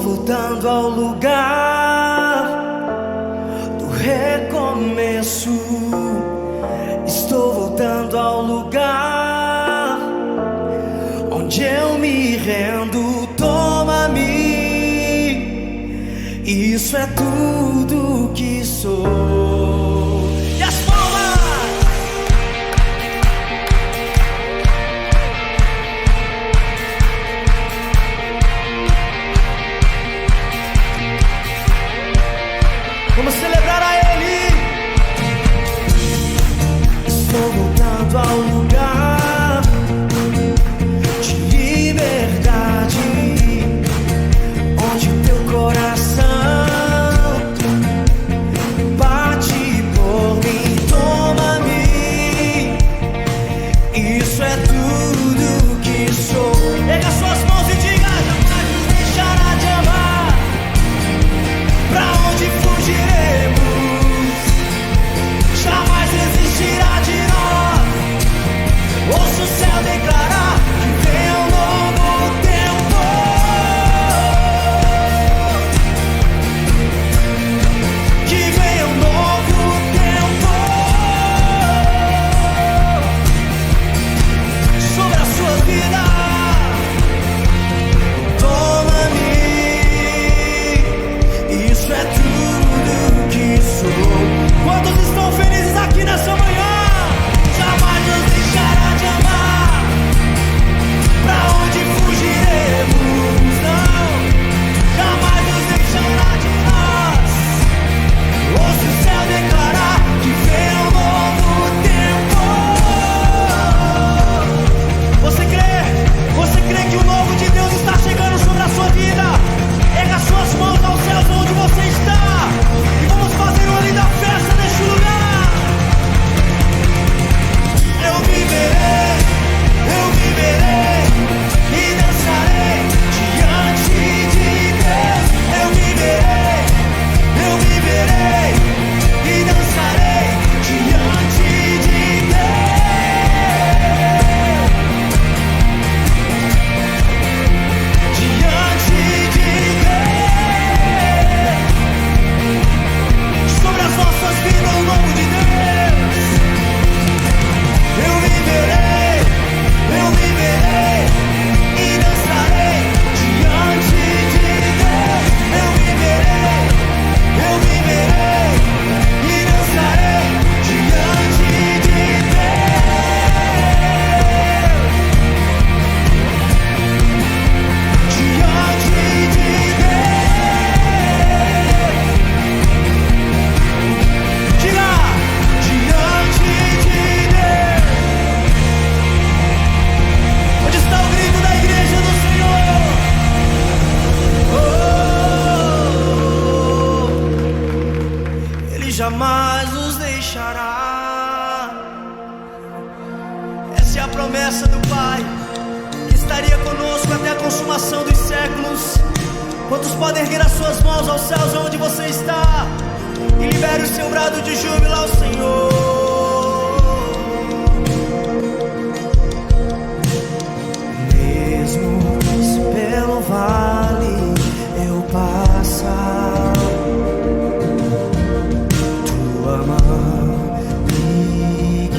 voltando ao lugar do recomeço. Estou voltando ao lugar onde eu me rendo. Toma-me, isso é tudo que sou. E as palmas! Vamos celebrar a Ele. Estou voltando ao lugar de liberdade, onde teu coração bate por mim. Toma-me, isso é tudo que sou. Erga suas mãos e diga: jamais nos deixará de amar. Pra onde fugiremos? Jamais desistirá de nós. Ouço o céu declarar que vem um novo tempo. Que vem um novo tempo sobre a sua vida. Toma-me, isso é tudo que sou. Quantos estão felizes aqui nessa manhã? Jamais nos deixará de amar. Pra onde fugiremos? Não, jamais nos deixará de nós. Ouço o céu declarar que vem um novo tempo. Você crê? Você crê que o novo de Deus está chegando sobre a sua vida? Erga suas mãos aos céus onde você está e vamos fazer uma linda festa neste lugar. Eu viverei e dançarei diante de Deus. Eu viverei e dançarei diante de Deus. Diante de Deus, sobre as nossas vidas, o nome de Deus. Eu viverei e dançarei diante de Deus. Eu viverei e dançarei diante de Deus. Diante de Deus. Diga, diante de Deus. Onde está o grito da igreja do Senhor? Oh, Ele jamais nos deixará. Essa é a promessa do Pai, que estaria conosco até a consumação dos séculos. Quantos podem erguer as suas mãos aos céus onde você está e libere o seu brado de júbilo ao Senhor? Mesmo se pelo vale eu passar, tua mão me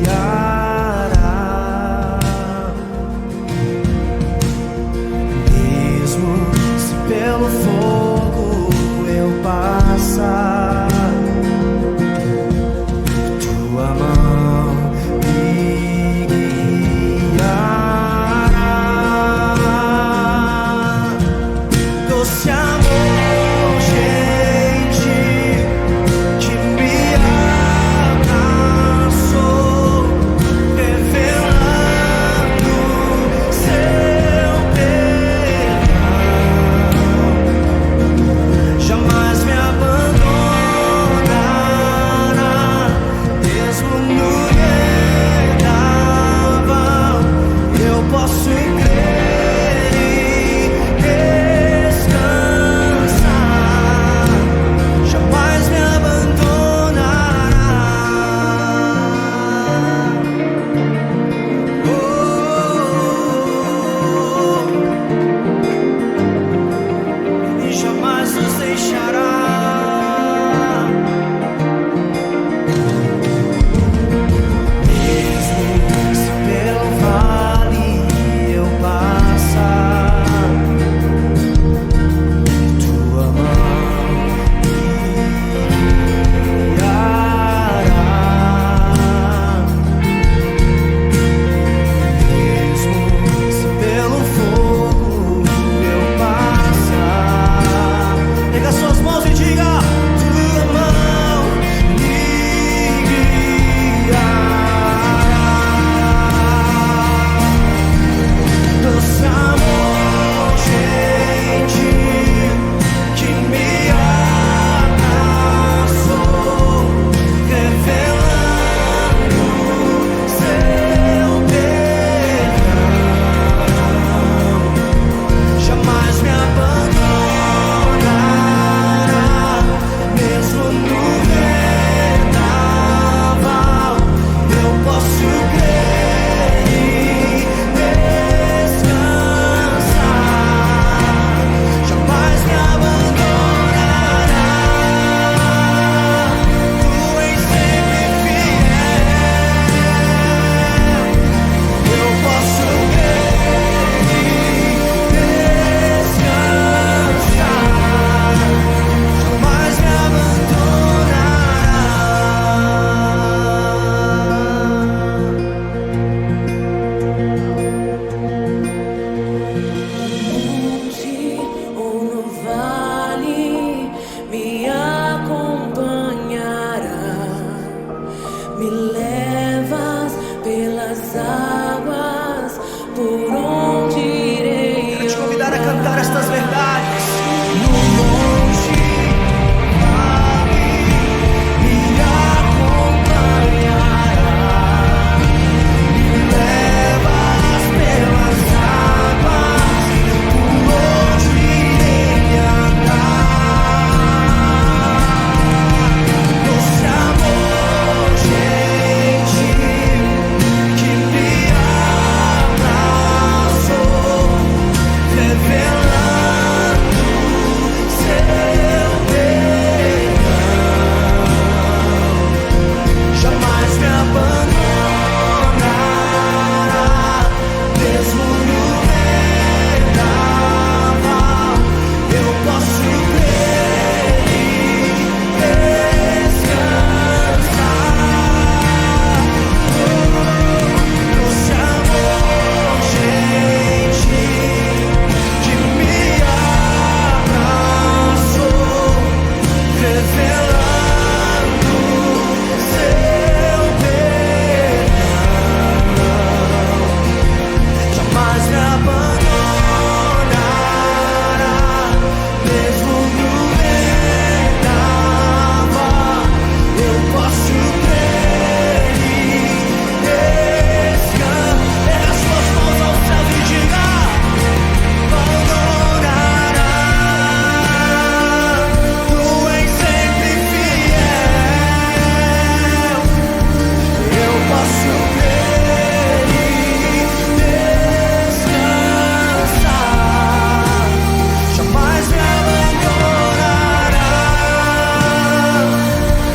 guiará. Mesmo se pelo fogo eu passar, deixará. Mesmo se pelo vale eu passar, tua mão me guiará. Mesmo se pelo fogo eu passar, pega suas mãos e diga: tua mão me guiará. Doce amor, gente, que me abraçou, revelando seu perdão. Jamais me abandonará, mesmo no vendaval. Eu posso crer e descansar. Jamais me abandonará, tu és sempre fiel. Eu posso crer e descansar. Jamais me abandonará. Monte ou no vale me acompanhará, me levas pelas águas, por onde irei. Quero te convidar a cantar estas verdades. No monte, vale, me acompanhará, me levas pelas águas, por onde irei andar. Doce amor, gente, que me abraçou, revelando seu perdão. Jamais me abandonará, mesmo no vendaval. Eu posso crer e descansar. Doce amor, gente, que me abraçou, revelando seu perdão. Jamais me abandonará, mesmo no vendaval. Eu posso crer e descansar. Pega suas mãos ao céu e diga: abandonará, tu és sempre fiel. Eu posso crer e descansar. Jamais me abandonará,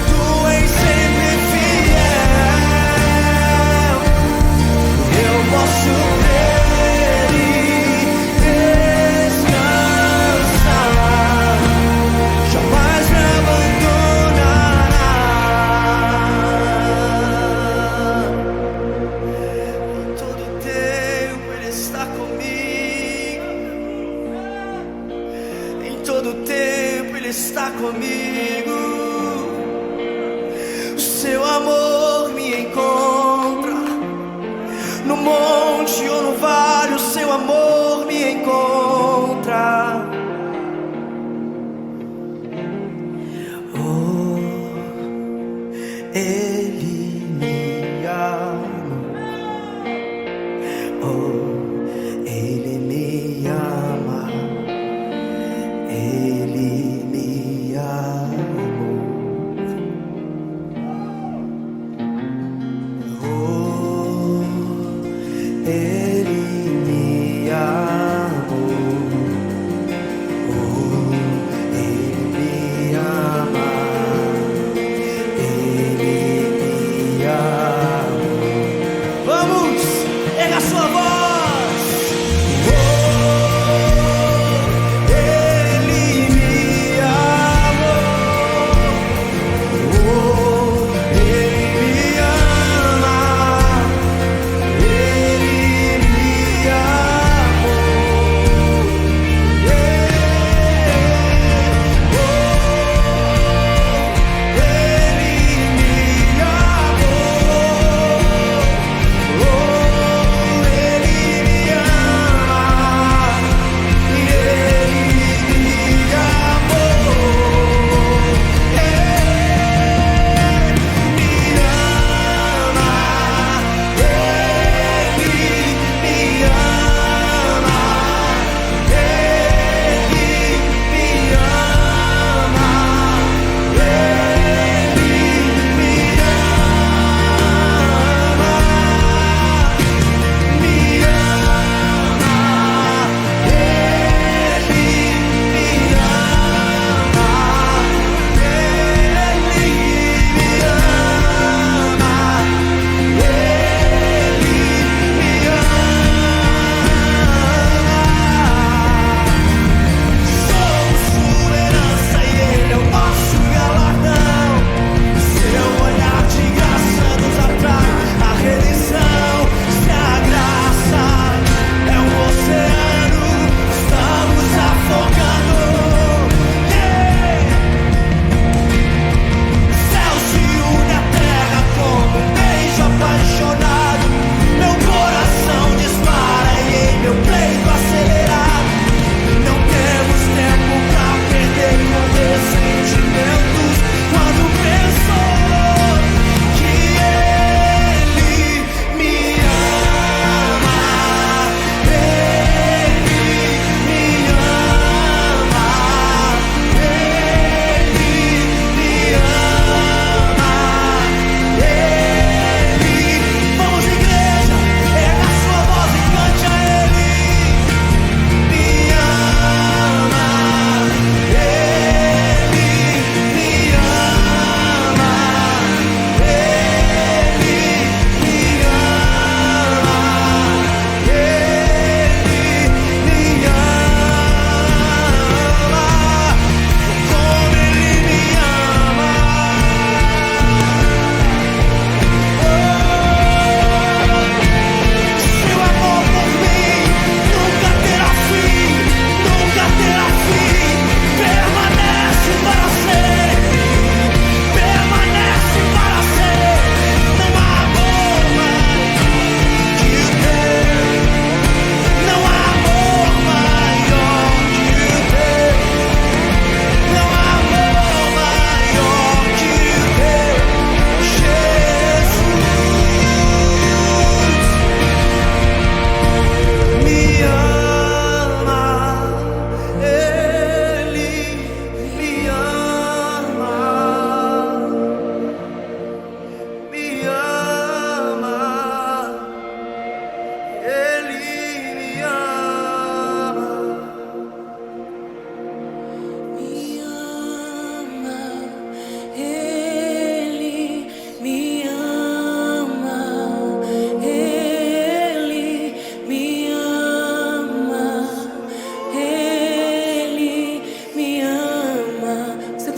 tu és sempre fiel. Eu posso crer e descansar. Jamais me abandonará. Em todo tempo Ele está comigo. Em todo tempo Ele está comigo. O seu amor me encontra, no monte ou no vale. O seu amor me encontra. Oh, Ele me ama. Oh, Ele me ama. Ele me ama.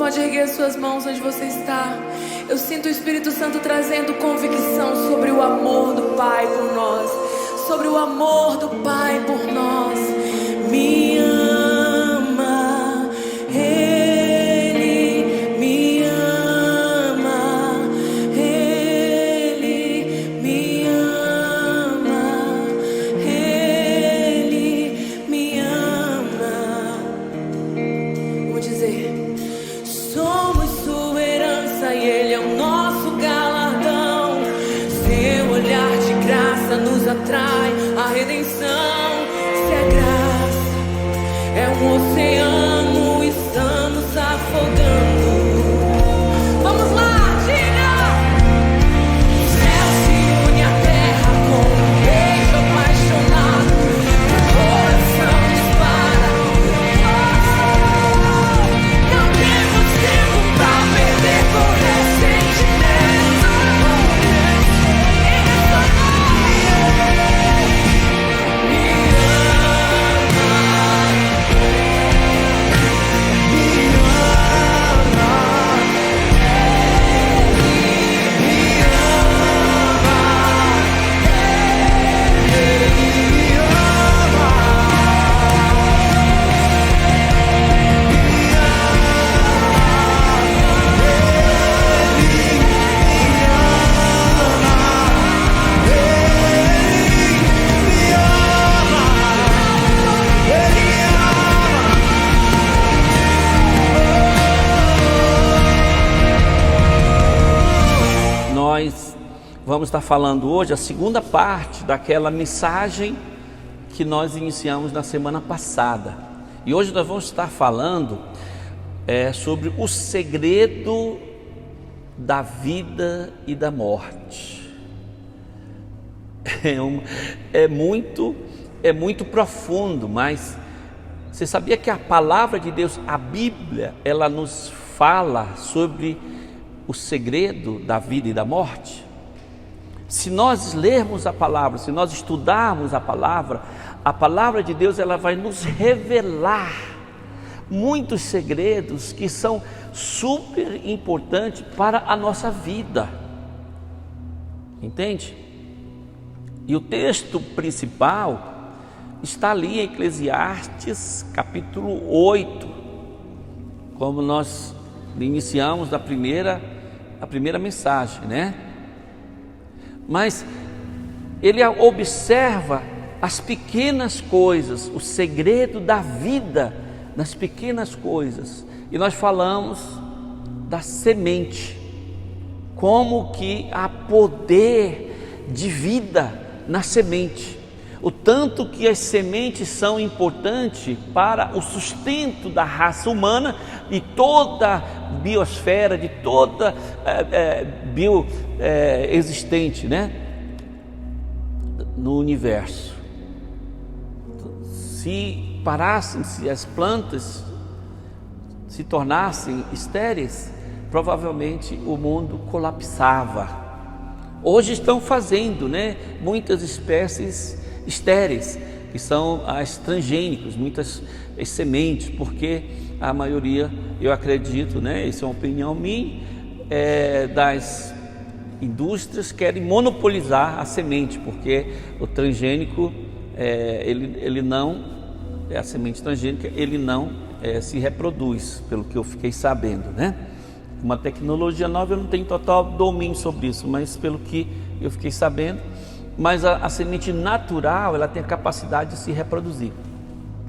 pode erguer as suas mãos onde você está. Eu sinto o Espírito Santo trazendo convicção sobre o amor do Pai por nós, sobre o amor do Pai por nós. Me ama, Ele me ama, Ele me ama, Ele me ama. Vamos dizer: somos sua herança e Ele é o nosso galardão. Seu olhar de graça nos atrai a redenção. Se a graça é um oceano, estamos afogando. Vamos lá, diga! O céu se une à terra com um beijo apaixonado. O coração dispara. Não temos tempo pra perder com ressentimento. Nós vamos estar falando hoje a segunda parte daquela mensagem que nós iniciamos na semana passada. E hoje nós vamos estar falando sobre o segredo da vida e da morte. É muito profundo, mas você sabia que a palavra de Deus, a Bíblia, ela nos fala sobre o segredo da vida e da morte? Se nós lermos a palavra, se nós estudarmos a palavra de Deus, ela vai nos revelar muitos segredos que são super importantes para a nossa vida, entende? E o texto principal está ali em Eclesiastes capítulo 8, como nós iniciamos a primeira mensagem, né? Mas ele observa as pequenas coisas, o segredo da vida nas pequenas coisas. E nós falamos da semente, como que há poder de vida na semente, o tanto que as sementes são importantes para o sustento da raça humana e toda a biosfera, de toda existente, né, no universo. Se parassem, se as plantas se tornassem estéreis, provavelmente o mundo colapsava. Hoje estão fazendo, né, muitas espécies estéreis, que são as transgênicos, muitas sementes, porque a maioria, eu acredito, né, isso é uma opinião minha, das indústrias querem monopolizar a semente, porque o transgênico, ele não, a semente transgênica, ele não se reproduz, pelo que eu fiquei sabendo, né? Uma tecnologia nova, eu não tenho total domínio sobre isso, mas pelo que eu fiquei sabendo, mas a semente natural, ela tem a capacidade de se reproduzir.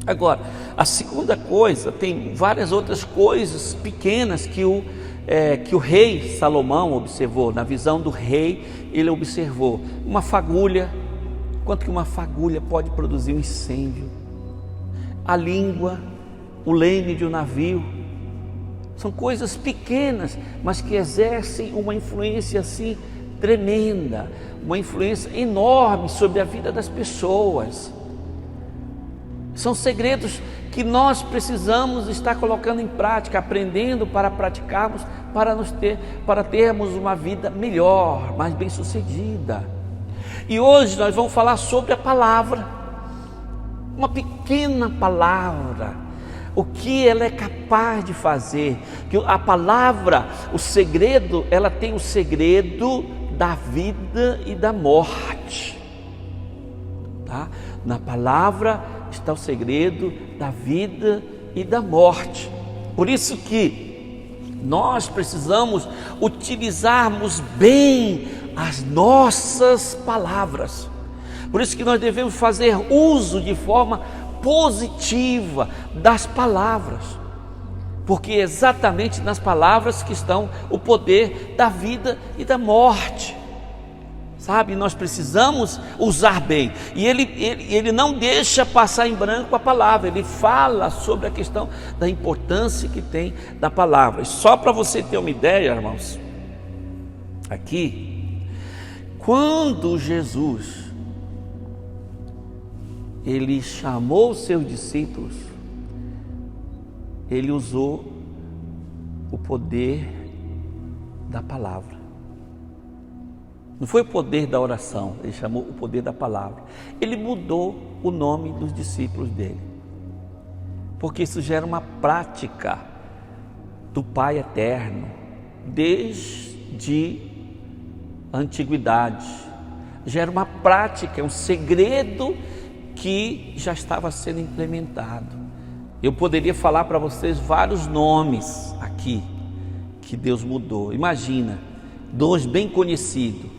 Agora, a segunda coisa, tem várias outras coisas pequenas que o rei Salomão observou. Na visão do rei, ele observou uma fagulha. Quanto que uma fagulha pode produzir um incêndio? A língua, o leme de um navio. São coisas pequenas, mas que exercem uma influência assim tremenda, uma influência enorme sobre a vida das pessoas. São segredos que nós precisamos estar colocando em prática, aprendendo para praticarmos, para termos uma vida melhor, mais bem sucedida. E hoje nós vamos falar sobre a palavra, uma pequena palavra, o que ela é capaz de fazer. Que a palavra, o segredo, ela tem o segredo da vida e da morte. Tá? Na palavra está o segredo da vida e da morte. Por isso que nós precisamos utilizarmos bem as nossas palavras. Por isso que nós devemos fazer uso de forma positiva das palavras, porque é exatamente nas palavras que estão o poder da vida e da morte. Sabe, nós precisamos usar bem. E ele não deixa passar em branco a palavra. Ele fala sobre a questão da importância que tem da palavra. E só para você ter uma ideia, irmãos, aqui, quando Jesus ele chamou os seus discípulos, ele usou o poder da palavra. Não foi o poder da oração, ele chamou o poder da palavra. Ele mudou o nome dos discípulos dele, porque isso gera uma prática do Pai eterno, desde a antiguidade. Gera uma prática, um segredo que já estava sendo implementado. Eu poderia falar para vocês vários nomes aqui que Deus mudou. Imagina, dois bem conhecidos.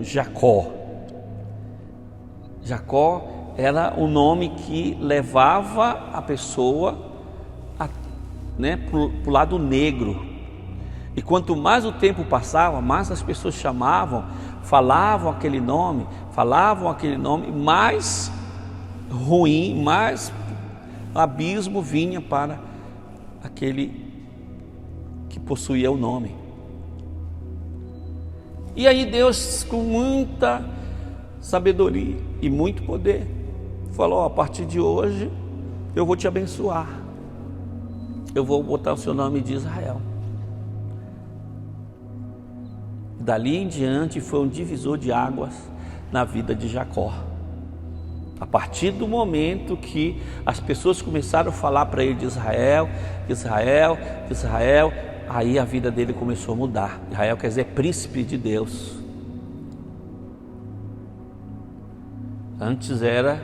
Jacó. Jacó era o nome que levava a pessoa para o lado negro. E quanto mais o tempo passava, mais as pessoas falavam aquele nome, mais ruim, mais abismo vinha para aquele que possuía o nome. E aí Deus, com muita sabedoria e muito poder, falou: a partir de hoje eu vou te abençoar, eu vou botar o seu nome de Israel. Dali em diante foi um divisor de águas na vida de Jacó. A partir do momento que as pessoas começaram a falar para ele de Israel, Israel, Israel, aí a vida dele começou a mudar. Israel quer dizer príncipe de Deus. Antes era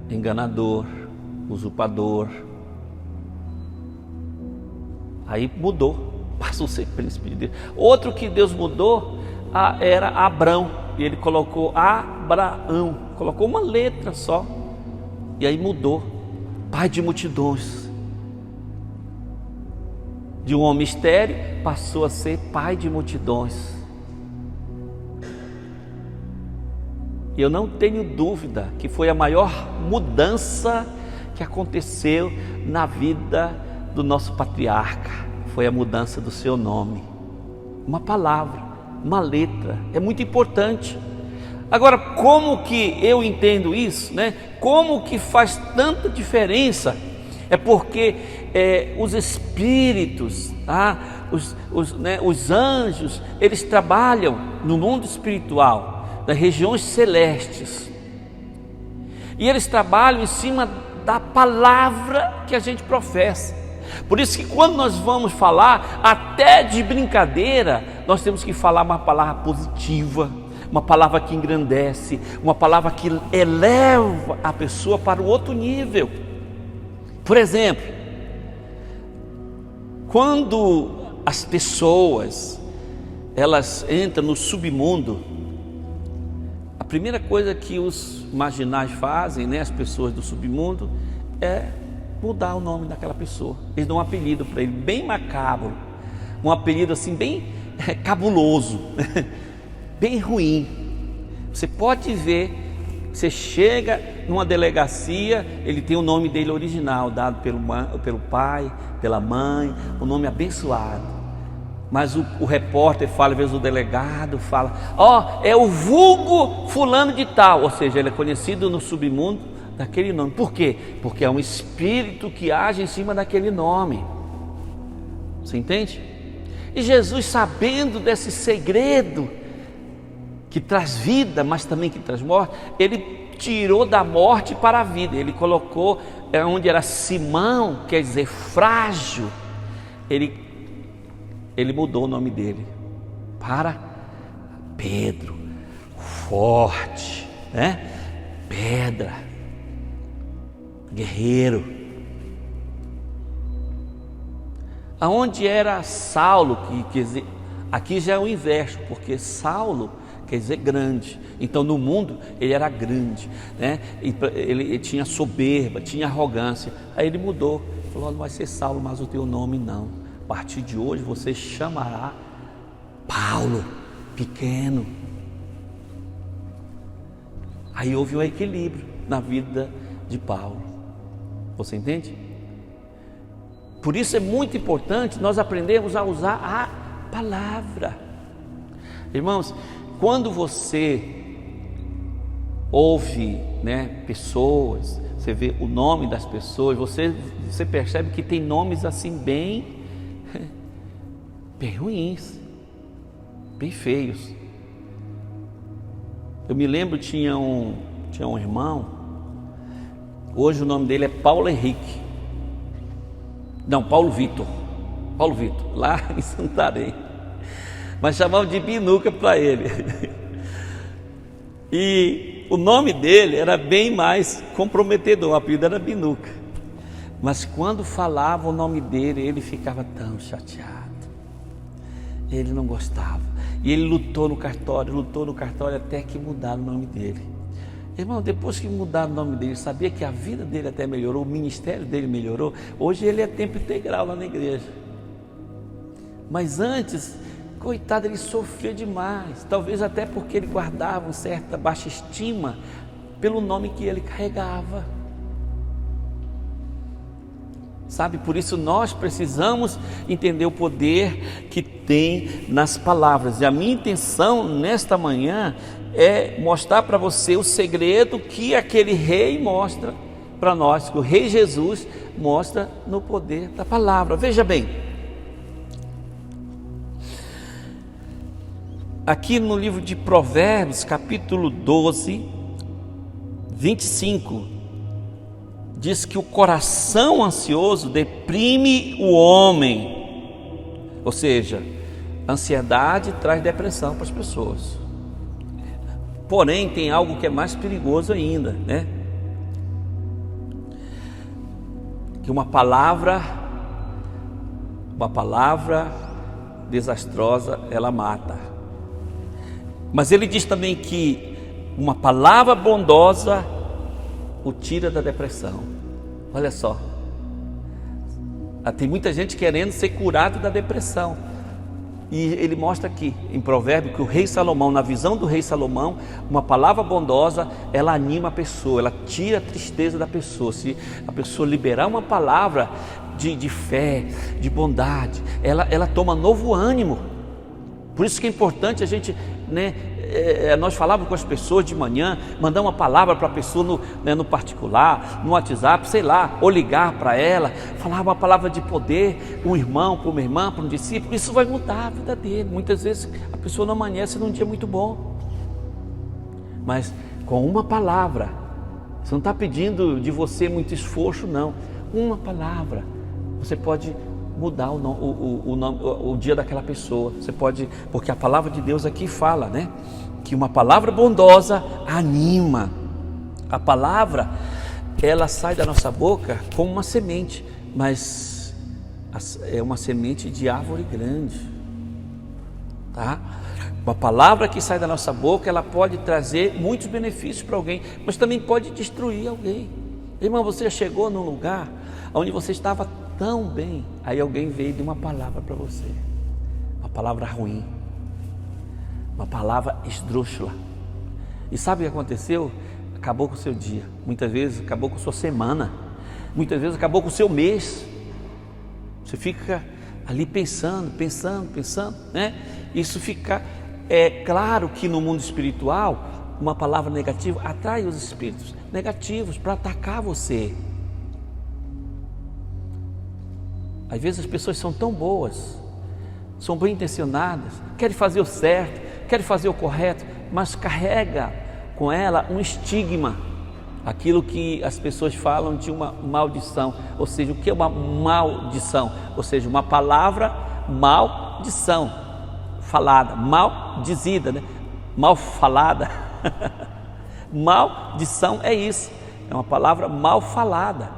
enganador, usurpador. Aí mudou, passou a ser príncipe de Deus. Outro que Deus mudou era Abrão, e ele colocou Abraão, colocou uma letra só, e aí mudou, pai de multidões. De um homem estéril passou a ser pai de multidões. E eu não tenho dúvida que foi a maior mudança que aconteceu na vida do nosso patriarca. Foi a mudança do seu nome. Uma palavra, uma letra, é muito importante. Agora, como que eu entendo isso, né? Como que faz tanta diferença? É porque os espíritos, os anjos, eles trabalham no mundo espiritual, nas regiões celestes, e eles trabalham em cima da palavra que a gente professa. Por isso que quando nós vamos falar, até de brincadeira, nós temos que falar uma palavra positiva, uma palavra que engrandece, uma palavra que eleva a pessoa para o outro nível. Por exemplo, quando as pessoas elas entram no submundo, a primeira coisa que os marginais fazem, as pessoas do submundo, é mudar o nome daquela pessoa. Eles dão um apelido para ele, bem macabro, um apelido assim bem cabuloso, bem ruim. Você pode ver, você chega numa delegacia, ele tem o nome dele original, dado pelo pai, pela mãe, o nome abençoado. Mas o repórter fala, às vezes o delegado fala: é o vulgo fulano de tal, ou seja, ele é conhecido no submundo daquele nome. Por quê? Porque é um espírito que age em cima daquele nome. Você entende? E Jesus, sabendo desse segredo que traz vida, mas também que traz morte, ele tirou da morte para a vida. Ele colocou onde era Simão, quer dizer frágil, ele mudou o nome dele para Pedro, forte, né? Pedra, guerreiro. Aonde era Saulo, que quer dizer, aqui já é o inverso, porque Saulo quer dizer grande. Então no mundo ele era grande, né? Ele tinha soberba, tinha arrogância. Aí ele mudou, falou: não vai ser Saulo, mas o teu nome não. A partir de hoje você chamará Paulo, pequeno. Aí houve um equilíbrio na vida de Paulo. Você entende? Por isso é muito importante nós aprendermos a usar a palavra. Irmãos, quando você ouve, né, pessoas, você vê o nome das pessoas, você percebe que tem nomes assim bem ruins, bem feios. Eu me lembro, tinha um irmão, hoje o nome dele é Paulo Henrique, não, Paulo Vitor, lá em Santarém, mas chamavam de Binuca para ele. E o nome dele era bem mais comprometedor, o apelido era Binuca. Mas quando falava o nome dele, ele ficava tão chateado. Ele não gostava. E ele lutou no cartório até que mudaram o nome dele. Irmão, depois que mudaram o nome dele, sabia que a vida dele até melhorou, o ministério dele melhorou. Hoje ele é tempo integral lá na igreja. Mas antes, coitado, ele sofria demais. Talvez até porque ele guardava uma certa baixa estima pelo nome que ele carregava. Sabe, por isso nós precisamos entender o poder que tem nas palavras. E a minha intenção nesta manhã é mostrar para você o segredo que aquele rei mostra para nós, que o rei Jesus mostra no poder da palavra. Veja bem, aqui no livro de Provérbios, capítulo 12, 25, diz que o coração ansioso deprime o homem, ou seja, ansiedade traz depressão para as pessoas. Porém, tem algo que é mais perigoso ainda, né? Que uma palavra desastrosa, ela mata. Mas ele diz também que uma palavra bondosa o tira da depressão. Olha só, tem muita gente querendo ser curado da depressão. E ele mostra aqui em Provérbio que o rei Salomão, na visão do rei Salomão, uma palavra bondosa, ela anima a pessoa, ela tira a tristeza da pessoa. Se a pessoa liberar uma palavra de fé, de bondade, ela toma novo ânimo. Por isso que é importante a gente, né, nós falávamos com as pessoas de manhã, mandar uma palavra para a pessoa no particular, no WhatsApp, sei lá, ou ligar para ela, falar uma palavra de poder, um irmão para uma irmã, para um discípulo. Isso vai mudar a vida dele. Muitas vezes a pessoa não amanhece num dia muito bom, mas com uma palavra, você não está pedindo de você muito esforço, não. Uma palavra, você pode mudar o dia daquela pessoa. Você pode, porque a palavra de Deus aqui fala, né, que uma palavra bondosa anima. A palavra, ela sai da nossa boca como uma semente, mas é uma semente de árvore grande, tá? Uma palavra que sai da nossa boca, ela pode trazer muitos benefícios para alguém, mas também pode destruir alguém. Irmão, você já chegou num lugar onde você estava tão bem, aí alguém veio de uma palavra para você, uma palavra ruim, uma palavra esdrúxula, e sabe o que aconteceu? Acabou com o seu dia, muitas vezes acabou com a sua semana, muitas vezes acabou com o seu mês. Você fica ali pensando, né? Isso fica, claro que no mundo espiritual, uma palavra negativa atrai os espíritos negativos para atacar você. Às vezes as pessoas são tão boas, são bem intencionadas, querem fazer o certo, querem fazer o correto, mas carrega com ela um estigma aquilo que as pessoas falam de uma maldição. Ou seja, o que é uma maldição? Ou seja, uma palavra maldição, falada, maldizida, né? Mal falada. Maldição é isso, é uma palavra mal falada.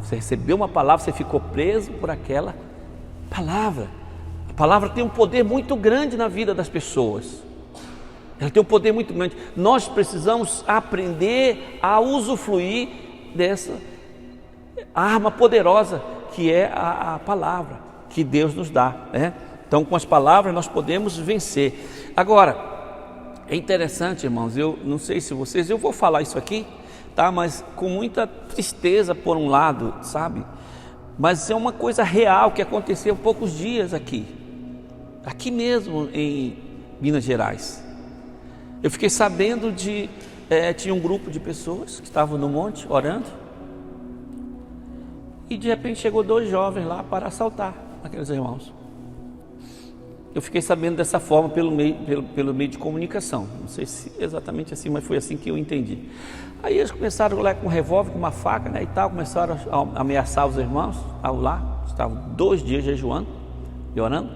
Você recebeu uma palavra, você ficou preso por aquela palavra. A palavra tem um poder muito grande na vida das pessoas. Ela tem um poder muito grande. Nós precisamos aprender a usufruir dessa arma poderosa que é a palavra que Deus nos dá, né? Então, com as palavras nós podemos vencer. Agora, é interessante, irmãos, eu não sei se vocês, eu vou falar isso aqui, tá? Mas com muita tristeza por um lado, sabe? Mas é uma coisa real que aconteceu há poucos dias aqui mesmo em Minas Gerais. Eu fiquei sabendo tinha um grupo de pessoas que estavam no monte orando, e de repente chegou 2 jovens lá para assaltar aqueles irmãos. Eu fiquei sabendo dessa forma pelo meio de comunicação. Não sei se exatamente assim, mas foi assim que eu entendi. Aí eles começaram lá com um revólver, com uma faca, né, e tal, começaram a ameaçar os irmãos ao lá. Estavam 2 dias jejuando e orando.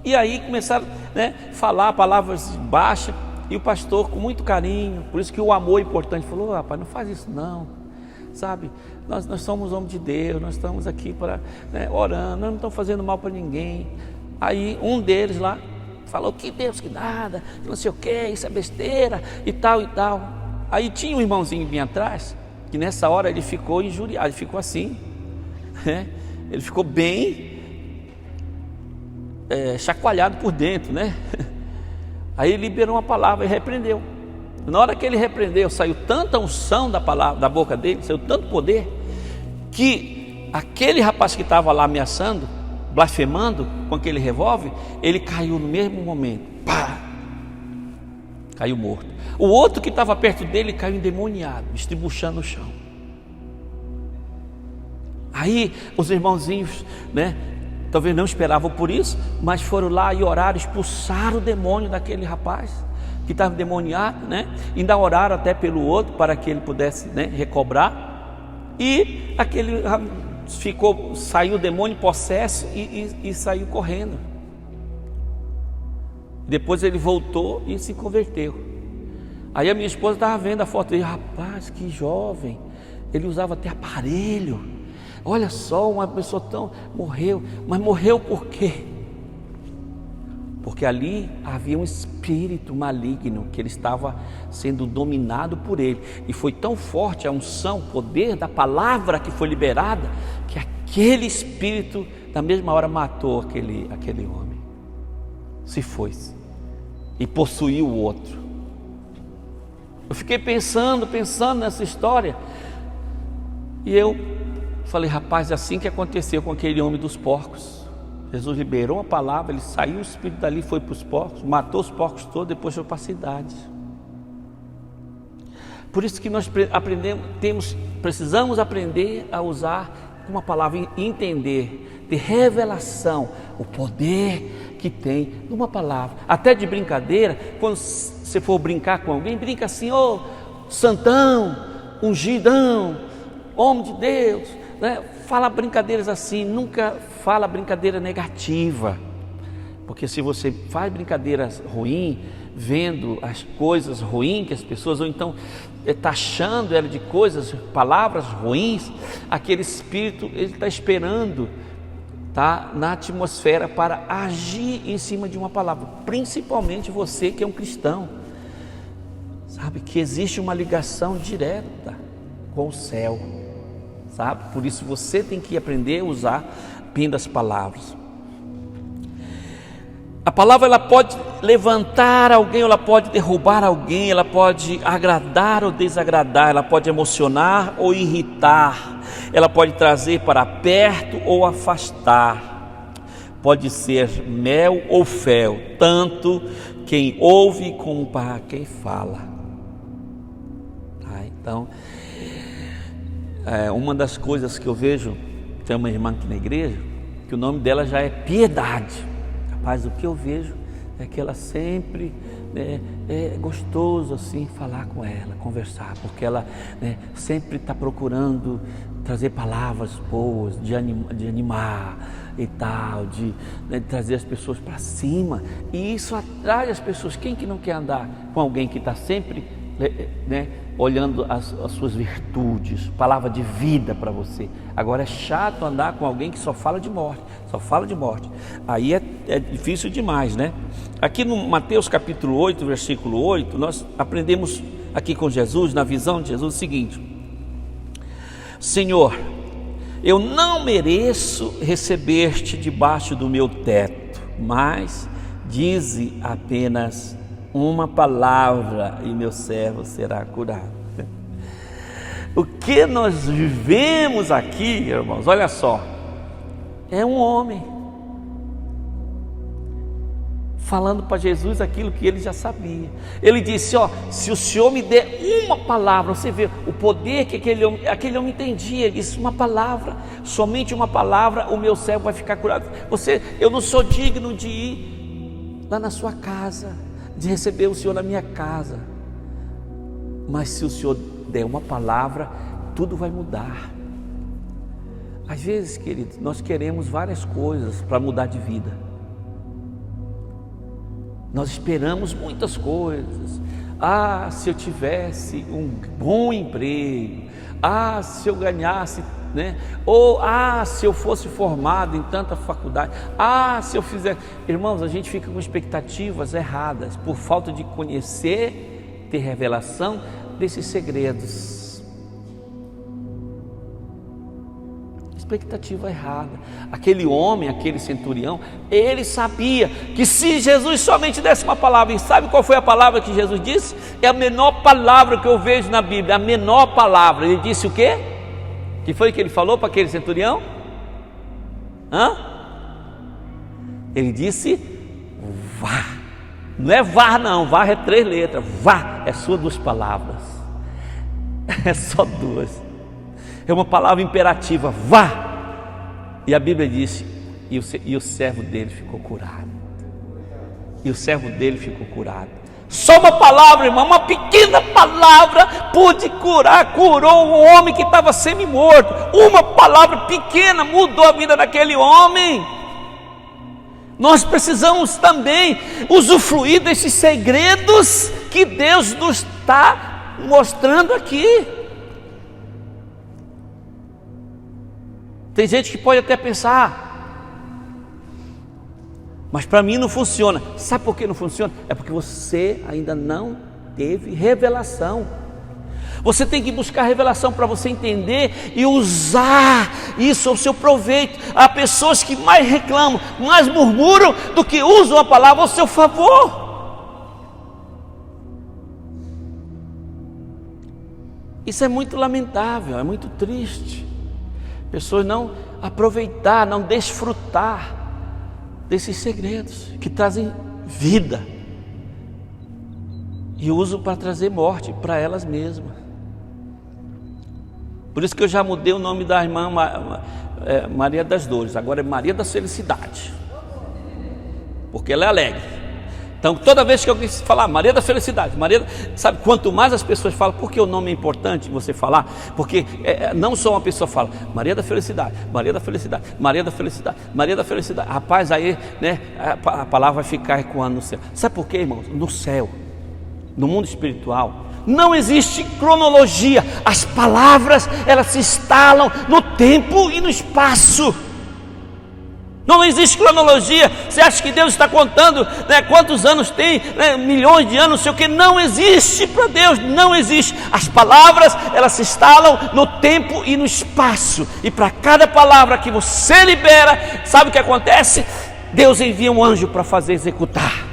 E aí começaram, né, falar palavras baixas. E o pastor, com muito carinho, por isso que o amor é importante, falou: rapaz, não faz isso não, sabe? Nós somos homens de Deus, nós estamos aqui para, né, orando, nós não estamos fazendo mal para ninguém. Aí um deles lá falou: que Deus, que nada, não sei o que, isso é besteira e tal e tal. Aí tinha um irmãozinho bem atrás, que nessa hora ele ficou injuriado, ele ficou assim, né? Ele ficou bem chacoalhado por dentro, né? Aí ele liberou uma palavra e repreendeu. Na hora que ele repreendeu, saiu tanta unção da palavra, da boca dele, saiu tanto poder, que aquele rapaz que estava lá ameaçando, blasfemando com aquele revólver, ele caiu no mesmo momento, pá, caiu morto. O outro que estava perto dele caiu endemoniado, estribuchando no chão. Aí os irmãozinhos, né, talvez não esperavam por isso, mas foram lá e oraram, expulsaram o demônio daquele rapaz que estava endemoniado, né? Ainda oraram até pelo outro para que ele pudesse, né, recobrar. E aquele saiu o demônio possesso e saiu correndo. Depois ele voltou e se converteu. Aí a minha esposa estava vendo a foto dele: rapaz, que jovem, ele usava até aparelho. Olha só, uma pessoa morreu, mas morreu por quê? Porque ali havia um espírito maligno que ele estava sendo dominado por ele, e foi tão forte a unção, o poder da palavra que foi liberada, que aquele espírito na mesma hora matou aquele homem, se foi e possuiu o outro. Eu fiquei pensando nessa história, e eu falei: rapaz, é assim que aconteceu com aquele homem dos porcos. Jesus liberou a palavra, ele saiu, o espírito dali, foi para os porcos, matou os porcos todos, depois foi para a cidade. Por isso que nós precisamos aprender a usar uma palavra, entender, ter revelação, o poder que tem numa palavra. Até de brincadeira, quando você for brincar com alguém, brinca assim: ô santão, ungidão, homem de Deus, né? Fala brincadeiras assim, nunca fala brincadeira negativa, porque se você faz brincadeiras ruins, vendo as coisas ruins que as pessoas, ou então taxando ela de coisas, palavras ruins, aquele espírito, ele está esperando, tá, na atmosfera para agir em cima de uma palavra. Principalmente você que é um cristão, sabe que existe uma ligação direta com o céu, sabe? Por isso você tem que aprender a usar bem das palavras. A palavra, ela pode levantar alguém, ela pode derrubar alguém, ela pode agradar ou desagradar, ela pode emocionar ou irritar, ela pode trazer para perto ou afastar, pode ser mel ou fel, tanto quem ouve como para quem fala. Então, uma das coisas que eu vejo, tem uma irmã aqui na igreja, que o nome dela já é Piedade. Rapaz, o que eu vejo é que ela sempre é gostoso assim falar com ela, conversar, porque ela, né, sempre está procurando trazer palavras boas, de animar e tal, de trazer as pessoas para cima, e isso atrai as pessoas. Quem que não quer andar com alguém que está sempre, né, olhando as suas virtudes, palavra de vida para você? Agora é chato andar com alguém que só fala de morte, só fala de morte. Aí é difícil demais, né? Aqui no Mateus capítulo 8, versículo 8, nós aprendemos aqui com Jesus, na visão de Jesus, o seguinte: Senhor, eu não mereço receber-te debaixo do meu teto, mas dize apenas uma palavra e meu servo será curado. O que nós vivemos aqui, irmãos, olha só, é um homem falando para Jesus aquilo que ele já sabia. Ele disse: ó, se o Senhor me der uma palavra, você vê o poder que aquele homem entendia. Ele disse: uma palavra, somente uma palavra, o meu servo vai ficar curado. Eu não sou digno de ir lá na sua casa, de receber o Senhor na minha casa, mas se o Senhor der uma palavra, tudo vai mudar. Às vezes, queridos, nós queremos várias coisas para mudar de vida. Nós esperamos muitas coisas. Ah, se eu tivesse um bom emprego, ah, se eu ganhasse, né? Ou se eu fosse formado em tanta faculdade, se eu fizer. Irmãos, a gente fica com expectativas erradas por falta de conhecer, ter revelação desses segredos. Expectativa errada. Aquele homem, aquele centurião, ele sabia que se Jesus somente desse uma palavra, e sabe qual foi a palavra que Jesus disse? É a menor palavra que eu vejo na Bíblia, a menor palavra. Ele disse o quê? O que foi que ele falou para aquele centurião? Ele disse: vá. Não é vá não, vá é 3 letras, vá é só 2 palavras, é só 2, é uma palavra imperativa, vá. E a Bíblia disse: e o servo dele ficou curado. E o servo dele ficou curado. Só uma palavra, irmão, uma pequena palavra curou um homem que estava semi-morto. Uma palavra pequena mudou a vida daquele homem. Nós precisamos também usufruir desses segredos que Deus nos está mostrando aqui. Tem gente que pode até pensar: mas para mim não funciona. Sabe por que não funciona? É porque você ainda não teve revelação. Você tem que buscar revelação para você entender e usar isso ao seu proveito. Há pessoas que mais reclamam, mais murmuram do que usam a palavra ao seu favor. Isso é muito lamentável, é muito triste. Pessoas não aproveitar, não desfrutar desses segredos que trazem vida e usam para trazer morte para elas mesmas. Por isso que eu já mudei o nome da irmã Maria das Dores, agora é Maria da Felicidade, porque ela é alegre. Então toda vez que alguém falar Maria da Felicidade, sabe, quanto mais as pessoas falam, porque o nome é importante você falar, porque não só uma pessoa fala Maria da Felicidade, Maria da Felicidade, Maria da Felicidade, Maria da Felicidade, rapaz, aí, né, a palavra vai ficar ecoando no céu. Sabe por quê, irmãos? No céu, no mundo espiritual, não existe cronologia. As palavras, elas se instalam no tempo e no espaço. Não existe cronologia. Você acha que Deus está contando, né, quantos anos tem, né, milhões de anos, não sei o que? Não existe para Deus, não existe. As palavras, elas se instalam no tempo e no espaço. E para cada palavra que você libera, sabe o que acontece? Deus envia um anjo para fazer executar.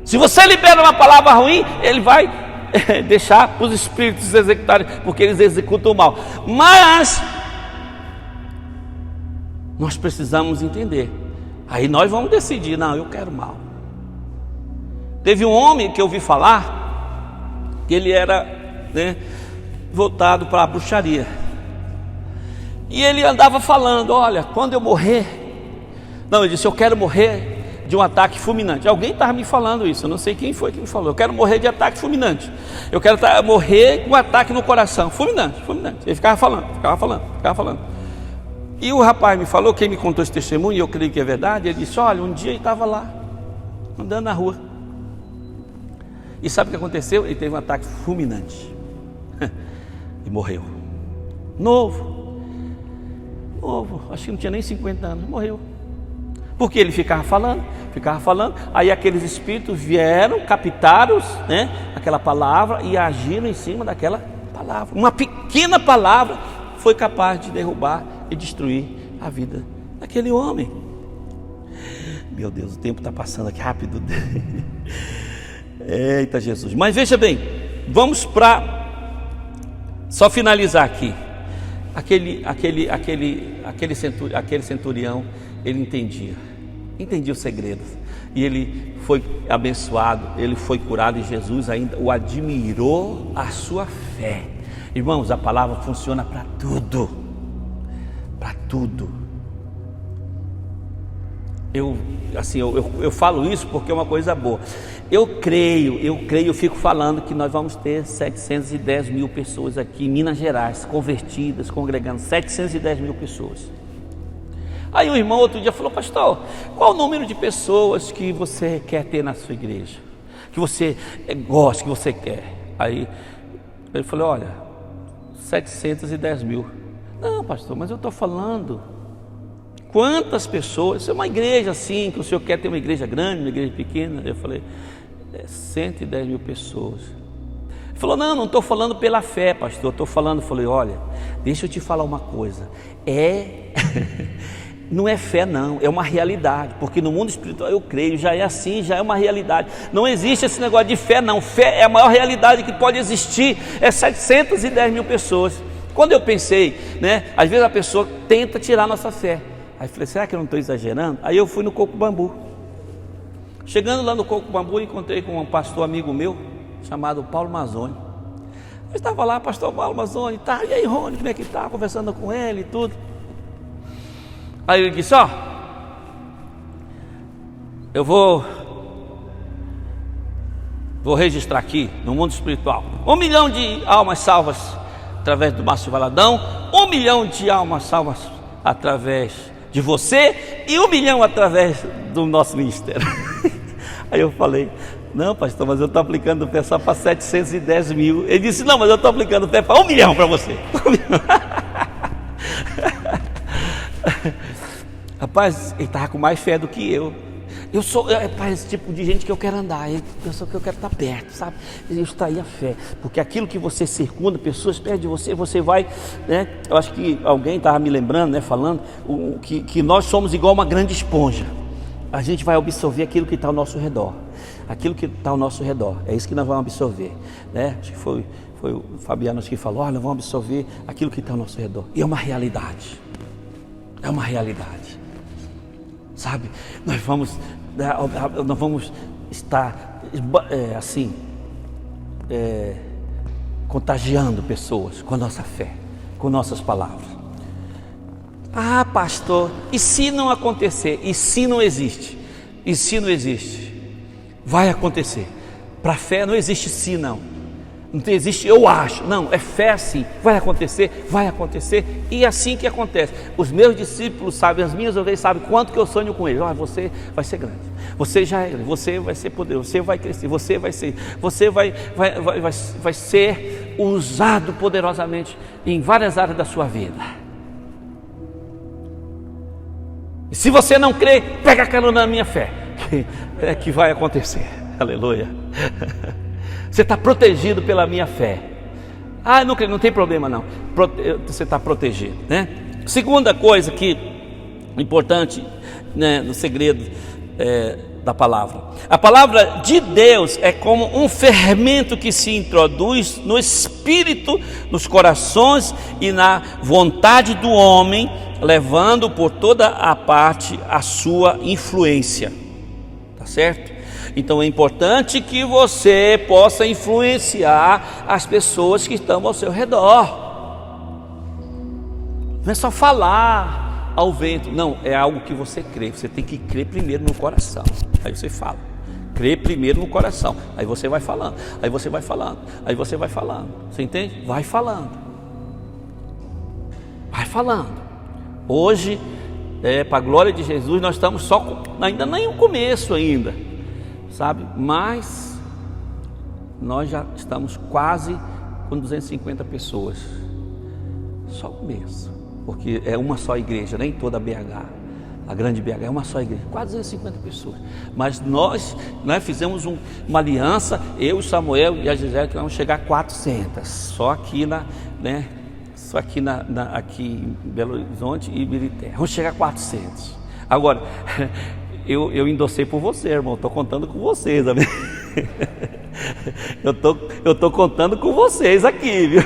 Se você libera uma palavra ruim, ele vai deixar para os espíritos executarem, porque eles executam o mal. Mas nós precisamos entender. Aí nós vamos decidir: não, eu quero mal. Teve um homem que eu ouvi falar que ele era, né, voltado para a bruxaria, e ele andava falando: olha, quando eu morrer, não, ele disse, eu quero morrer de um ataque fulminante. Alguém estava me falando isso, eu não sei quem foi que me falou. Eu quero morrer de ataque fulminante. Eu quero morrer com um ataque no coração, fulminante. Ele ficava falando. E o rapaz me falou, quem me contou esse testemunho, e eu creio que é verdade, ele disse, olha, um dia ele estava lá, andando na rua. E sabe o que aconteceu? Ele teve um ataque fulminante. E morreu. Novo, acho que não tinha nem 50 anos, morreu. Porque ele ficava falando, aí aqueles espíritos vieram, captaram, né, aquela palavra e agiram em cima daquela palavra. Uma pequena palavra foi capaz de derrubar e destruir a vida daquele homem. Meu Deus, o tempo está passando aqui rápido. Eita Jesus, mas veja bem, vamos para só finalizar aqui. Aquele centurião, ele entendia os segredos, e ele foi abençoado, ele foi curado, e Jesus ainda o admirou a sua fé. Irmãos, a palavra funciona para tudo, eu falo isso porque é uma coisa boa. Eu creio, eu fico falando que nós vamos ter 710 mil pessoas aqui em Minas Gerais, convertidas, congregando, 710 mil pessoas. Aí o irmão outro dia falou, pastor, qual o número de pessoas que você quer ter na sua igreja? Que você gosta, que você quer? Aí ele falou, olha, 710 mil. Não, pastor, mas eu estou falando, quantas pessoas? Isso é uma igreja assim, que o senhor quer ter uma igreja grande, uma igreja pequena? Eu falei, 110 mil pessoas. Ele falou, não estou falando pela fé, pastor, falei, olha, deixa eu te falar uma coisa, não é fé não, é uma realidade, porque no mundo espiritual eu creio, já é assim, já é uma realidade, não existe esse negócio de fé não, fé é a maior realidade que pode existir, é 710 mil pessoas. Quando eu pensei, né, às vezes a pessoa tenta tirar a nossa fé, aí eu falei, será que eu não estou exagerando? Aí eu fui no Coco Bambu. Chegando lá no Coco Bambu, encontrei com um pastor amigo meu, chamado Paulo Mazzoni. Eu estava lá, pastor Paulo Mazzoni, tá, e aí Rony, como é que tá? Conversando com ele e tudo. Aí ele disse, eu vou registrar aqui no mundo espiritual 1 milhão de almas salvas através do Márcio Valadão, 1 milhão de almas salvas através de você e 1 milhão através do nosso ministério. Aí eu falei, não pastor, mas eu estou aplicando fé só para 710 mil. Ele disse, não, mas eu estou aplicando fé para 1 milhão para você. Rapaz, ele estava com mais fé do que eu. Eu sou esse tipo de gente que eu quero andar, eu sou que eu quero estar perto, sabe? Isso está aí a fé, porque aquilo que você circunda, pessoas perto de você, você vai, né? Eu acho que alguém estava me lembrando, né? Falando que nós somos igual uma grande esponja. A gente vai absorver aquilo que está ao nosso redor. Aquilo que está ao nosso redor, é isso que nós vamos absorver, né? Acho que foi o Fabiano que falou, olha, vamos absorver aquilo que está ao nosso redor. E é uma realidade. É uma realidade. Sabe? Nós vamos estar contagiando pessoas com a nossa fé, com nossas palavras. Ah, pastor, e se não acontecer? E se não existe? E se não existe? Vai acontecer. Para a fé não existe se não. Não existe eu acho. Não, é fé sim. Vai acontecer. E é assim que acontece. Os meus discípulos sabem, as minhas ovelhas sabem quanto que eu sonho com eles. Olha, você vai ser grande. Você já é grande. Você vai ser poderoso. Você vai crescer. Você vai ser usado poderosamente em várias áreas da sua vida. E se você não crê, pega a carona na minha fé, que vai acontecer. Aleluia. Você está protegido pela minha fé. Ah, não creio, não tem problema não. Você está protegido, né? Segunda coisa que importante, né, no segredo da palavra. A palavra de Deus é como um fermento que se introduz no espírito, nos corações e na vontade do homem, levando por toda a parte a sua influência. Tá certo? Então é importante que você possa influenciar as pessoas que estão ao seu redor. Não é só falar, ao vento. Não, é algo que você crê. Você tem que crer primeiro no coração. Aí você fala. Crer primeiro no coração. Aí você vai falando. Aí você vai falando. Aí você vai falando. Você entende? Vai falando. Vai falando. Hoje, para a glória de Jesus, nós estamos só ainda nem o começo ainda, sabe? Mas nós já estamos quase com 250 pessoas. Só o começo. Porque é uma só igreja, nem toda a BH. A grande BH é uma só igreja, quase 250 pessoas. Mas nós fizemos uma aliança, eu, Samuel e a Gisele, que vamos chegar a 400. Só aqui aqui em Belo Horizonte e Ibirité. Vamos chegar a 400. Agora, eu endossei por você, irmão. Estou contando com vocês, amém? Eu tô contando com vocês aqui, viu?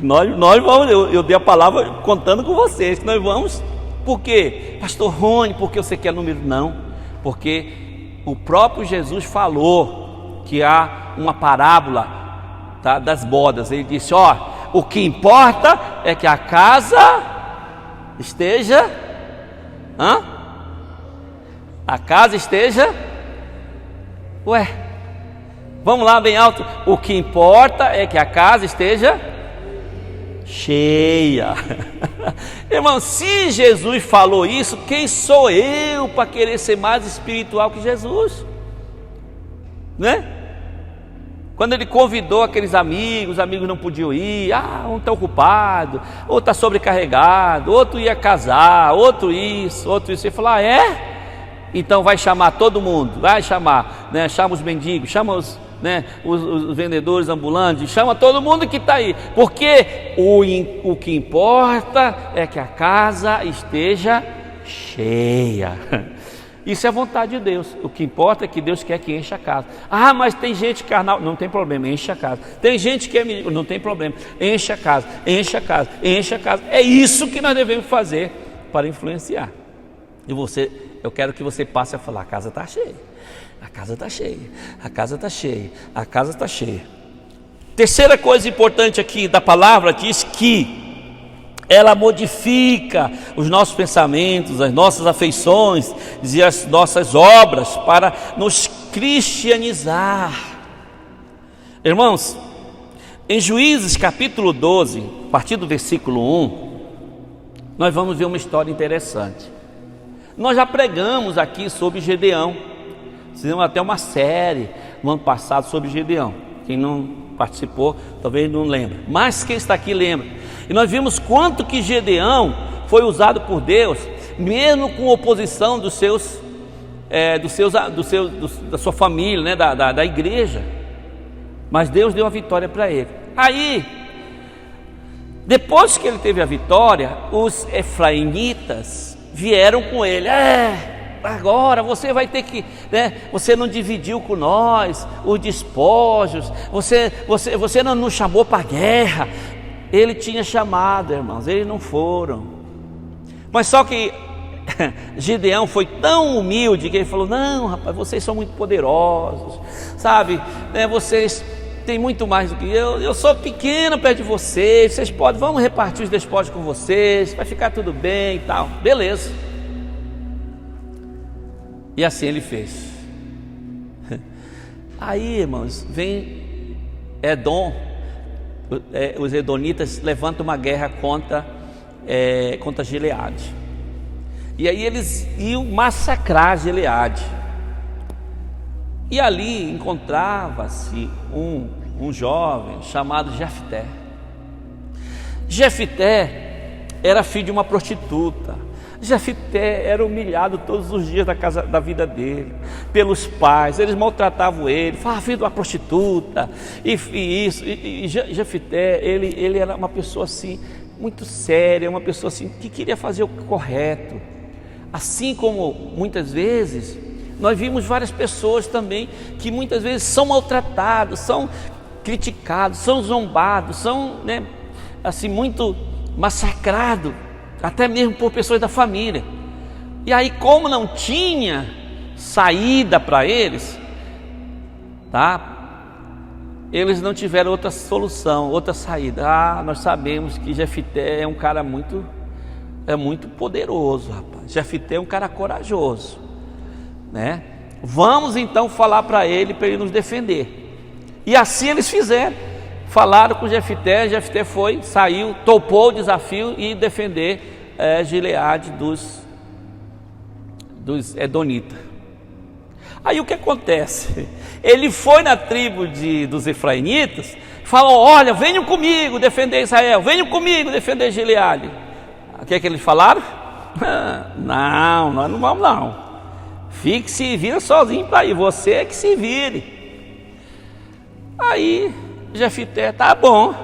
Nós vamos, eu dei a palavra contando com vocês, que nós vamos. Por quê? Pastor Rony, porque você quer número? Não, porque o próprio Jesus falou que há uma parábola, tá, das bodas. Ele disse, o que importa é que a casa esteja, a casa esteja, vamos lá bem alto, o que importa é que a casa esteja cheia. Irmão, se Jesus falou isso, quem sou eu para querer ser mais espiritual que Jesus? Né? Quando ele convidou aqueles amigos, os amigos não podiam ir. Um está ocupado, outro está sobrecarregado, outro ia casar, outro isso. Ele falou, então vai chamar todo mundo, vai chamar, né? Chama os mendigos, chama os vendedores ambulantes, chama todo mundo que está aí, porque o que importa é que a casa esteja cheia. Isso é a vontade de Deus. O que importa é que Deus quer que encha a casa. Mas tem gente carnal, não tem problema, enche a casa. Tem gente que é menino, não tem problema, enche a casa, enche a casa, enche a casa. É isso que nós devemos fazer para influenciar. E eu quero que você passe a falar, a casa está cheia. A casa está cheia, a casa está cheia, a casa está cheia. Terceira coisa importante aqui da palavra diz que ela modifica os nossos pensamentos, as nossas afeições e as nossas obras para nos cristianizar. Irmãos, em Juízes capítulo 12, a partir do versículo 1, nós vamos ver uma história interessante. Nós já pregamos aqui sobre Gedeão. Fizemos até uma série no ano passado sobre Gedeão. Quem não participou talvez não lembra, mas quem está aqui lembra. E nós vimos quanto que Gedeão foi usado por Deus, mesmo com oposição da sua família, né, da igreja. Mas Deus deu a vitória para ele. Aí, depois que ele teve a vitória, os efraimitas vieram com ele. Agora você vai ter que, você não dividiu com nós os despojos, você não nos chamou para a guerra. Ele tinha chamado, irmãos, eles não foram. Mas só que Gedeão foi tão humilde que ele falou, não rapaz, vocês são muito poderosos, sabe, vocês têm muito mais do que eu sou pequeno perto de vocês podem, vamos repartir os despojos com vocês, vai ficar tudo bem e tal, beleza. E assim ele fez. Aí, irmãos, vem Edom, os edonitas levantam uma guerra contra Gileade. E aí eles iam massacrar Gileade. E ali encontrava-se um jovem chamado Jefté. Jefté era filho de uma prostituta. Jefté era humilhado todos os dias da vida dele, pelos pais, eles maltratavam ele, falavam, filho de uma prostituta, e Jefté, ele era uma pessoa assim, muito séria, uma pessoa assim, que queria fazer o correto. Assim como muitas vezes, nós vimos várias pessoas também, que muitas vezes são maltratados, são criticados, são zombados, são, assim, muito massacrados, até mesmo por pessoas da família. E aí, como não tinha saída para eles, eles não tiveram outra solução, outra saída. Nós sabemos que Jefté é um cara muito é muito poderoso, rapaz. Jefté é um cara corajoso, né? Vamos então falar para ele nos defender. E assim eles fizeram. Falaram com Jefté. Jefté foi, saiu, topou o desafio e defender Gileade dos Edonitas. Aí o que acontece? Ele foi na tribo dos Efraimitas, falou: olha, venham comigo defender Israel, venham comigo defender Gileade. O que é que eles falaram? Não, nós não vamos não. Fique, se vira sozinho para ir, você é que se vire. Aí Jefté, tá bom.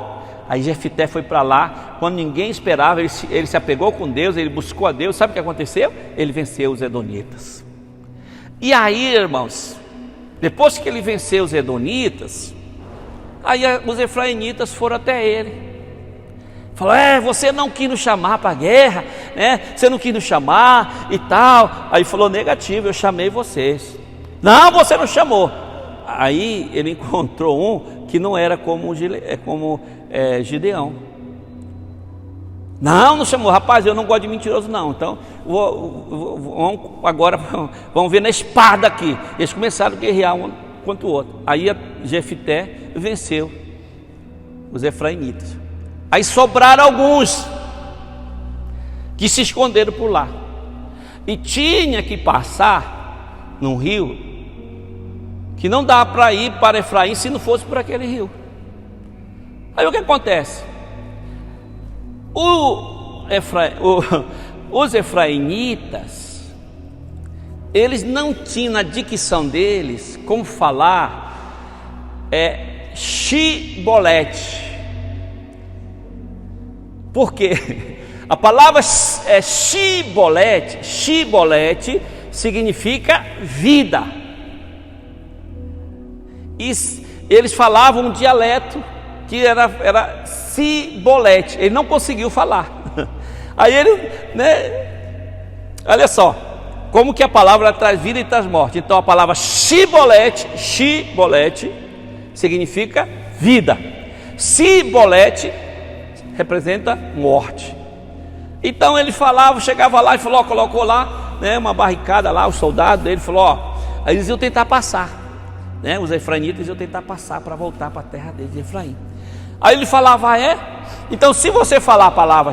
Aí Jefté foi para lá, quando ninguém esperava, ele se apegou com Deus, ele buscou a Deus. Sabe o que aconteceu? Ele venceu os Edonitas. E aí, irmãos, depois que ele venceu os Edonitas, aí os Efraimitas foram até ele. Falou: você não quis nos chamar para a guerra, né? Você não quis nos chamar e tal. Aí falou: negativo, eu chamei vocês. Não, você não chamou. Aí ele encontrou um que não era como Gideão. Não chamou. Rapaz, eu não gosto de mentiroso não. Então vamos ver na espada aqui. Eles começaram a guerrear um contra o outro. Aí Jefté venceu os Efraimitas. Aí sobraram alguns que se esconderam por lá. E tinha que passar num rio que não dá para ir para Efraim se não fosse por aquele rio. Aí o que acontece? Os efraimitas, eles não tinham na dicção deles como falar Shibolete. Por quê? A palavra Shibolete significa vida. E eles falavam um dialeto que era Sibolete. Ele não conseguiu falar. Aí ele, olha só, como que a palavra traz vida e traz morte. Então a palavra Shibolete significa vida. Sibolete representa morte. Então ele falava, chegava lá e falou, colocou lá, uma barricada lá, os soldados dele, falou, aí eles iam tentar passar, os efraimitas iam tentar passar para voltar para a terra deles de Efraim. Aí ele falava, então se você falar a palavra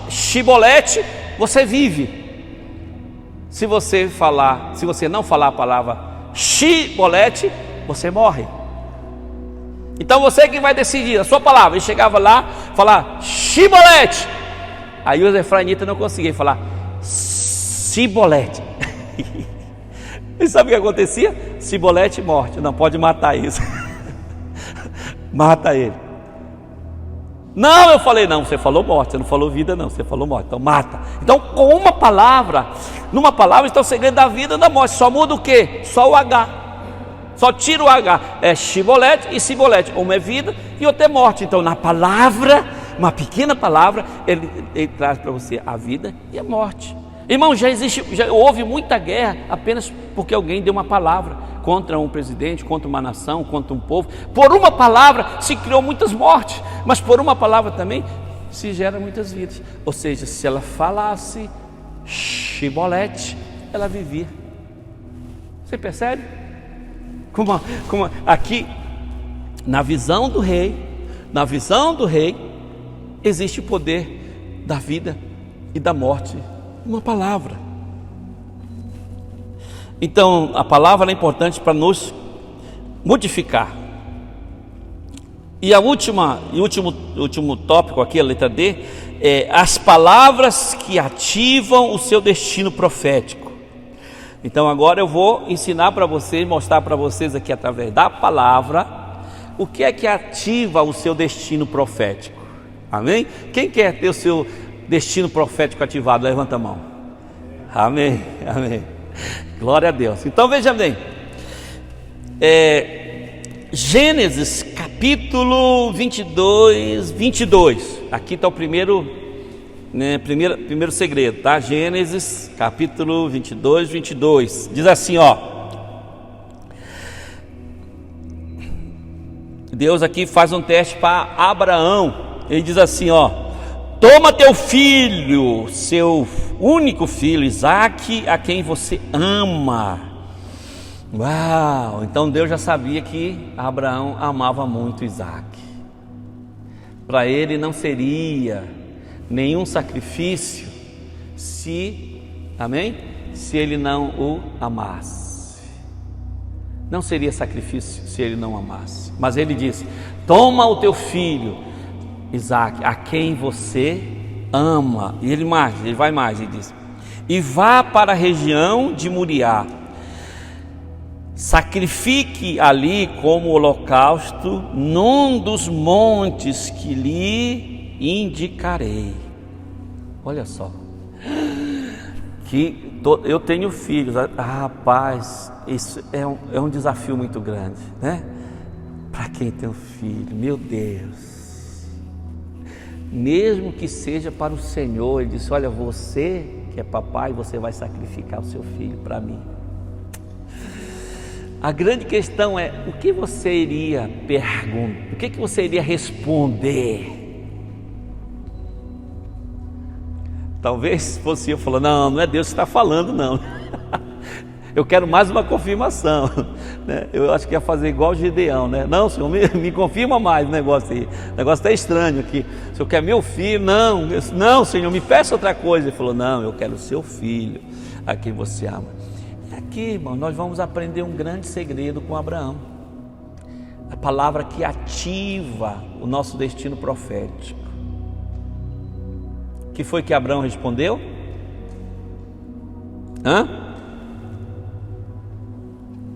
Shibolete, você vive. Se você não falar a palavra Shibolete, você morre. Então você que vai decidir a sua palavra. Ele chegava lá, falar Shibolete. Aí os efraimitas não conseguiam falar Sibolete. E sabe o que acontecia? Sibolete, morte. Não pode matar isso. Mata ele. Não, eu falei não, você falou morte, você não falou vida não, você falou morte, então mata. Então com uma palavra, numa palavra está o segredo da vida e da morte. Só muda o quê? Só o H. Só tira o H. É Shibolete e Sibolete. Uma é vida e outra é morte. Então na palavra, uma pequena palavra, ele traz para você a vida e a morte. Irmão, já houve muita guerra apenas porque alguém deu uma palavra contra um presidente, contra uma nação, contra um povo. Por uma palavra se criou muitas mortes, mas por uma palavra também se gera muitas vidas. Ou seja, se ela falasse Shibolete, ela vivia. Você percebe? Como aqui, na visão do rei, existe o poder da vida e da morte. Uma palavra. Então a palavra é importante para nos modificar. E o último tópico aqui, a letra D, é as palavras que ativam o seu destino profético. Então agora eu vou ensinar para vocês, mostrar para vocês aqui através da palavra o que é que ativa o seu destino profético. Amém? Quem quer ter o seu destino profético ativado? Levanta a mão. Amém, amém. Glória a Deus. Então veja bem, Gênesis capítulo 22. Aqui está o primeiro segredo, tá? Gênesis capítulo 22. Diz assim, Deus aqui faz um teste para Abraão. Ele diz assim, toma teu filho, seu único filho, Isaque, a quem você ama. Uau! Então Deus já sabia que Abraão amava muito Isaque. Para ele não seria nenhum sacrifício se, amém? Se ele não o amasse. Não seria sacrifício se ele não amasse. Mas ele disse: toma o teu filho, Isaque, a quem você ama. E ele vai mais e diz: e vá para a região de Moriá, sacrifique ali como holocausto num dos montes que lhe indicarei. Olha só, que eu tenho filhos. Rapaz, isso é um desafio muito grande, né? Para quem tem um filho, meu Deus, mesmo que seja para o Senhor, ele disse: olha, você que é papai, você vai sacrificar o seu filho para mim. A grande questão é: o que você iria perguntar? O que você iria responder? Talvez fosse eu falando: não é Deus que está falando, não. Eu quero mais uma confirmação, né? Eu acho que ia fazer igual o Gideão, né? Não, Senhor, me confirma mais o negócio aí. O negócio está estranho aqui. O Senhor quer meu filho? Não, Senhor, me peça outra coisa. Ele falou: não, eu quero o seu filho, a quem você ama. E aqui, irmão, nós vamos aprender um grande segredo com Abraão. A palavra que ativa o nosso destino profético. O que foi que Abraão respondeu?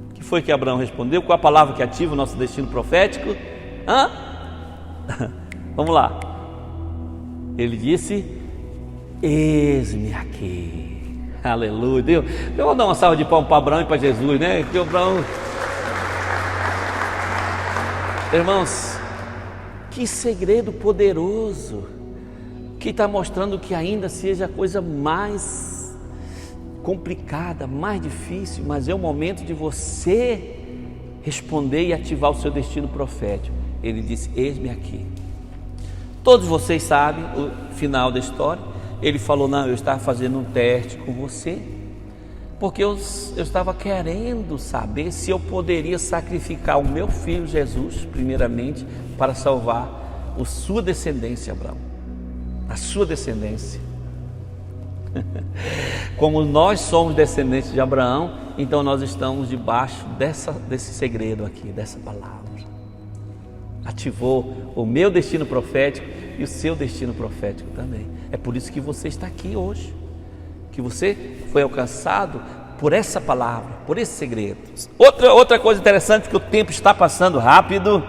O que foi que Abraão respondeu? Qual a palavra que ativa o nosso destino profético? Vamos lá. Ele disse: eis-me aqui. Aleluia. Eu vou dar uma salva de palmas para Abraão e para Jesus, né? Que Abraão... Irmãos, que segredo poderoso, que está mostrando que ainda seja a coisa mais complicada, mais difícil, mas é o momento de você responder e ativar o seu destino profético. Ele disse: eis-me aqui. Todos vocês sabem o final da história. Ele falou: não, eu estava fazendo um teste com você, porque eu estava querendo saber se eu poderia sacrificar o meu filho Jesus, primeiramente, para salvar a sua descendência, Abraão, a sua descendência. Como nós somos descendentes de Abraão, então nós estamos debaixo desse segredo aqui, dessa palavra. Ativou o meu destino profético e o seu destino profético também. É por isso que você está aqui hoje, que você foi alcançado por essa palavra, por esse segredo. Outra coisa interessante, que o tempo está passando rápido.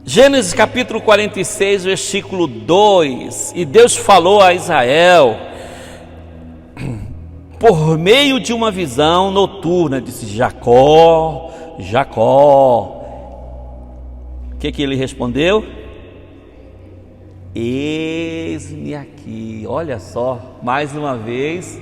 Gênesis capítulo 46, versículo 2. E Deus falou a Israel por meio de uma visão noturna, disse: Jacó, Jacó. O que ele respondeu? Eis-me aqui. Olha só, mais uma vez,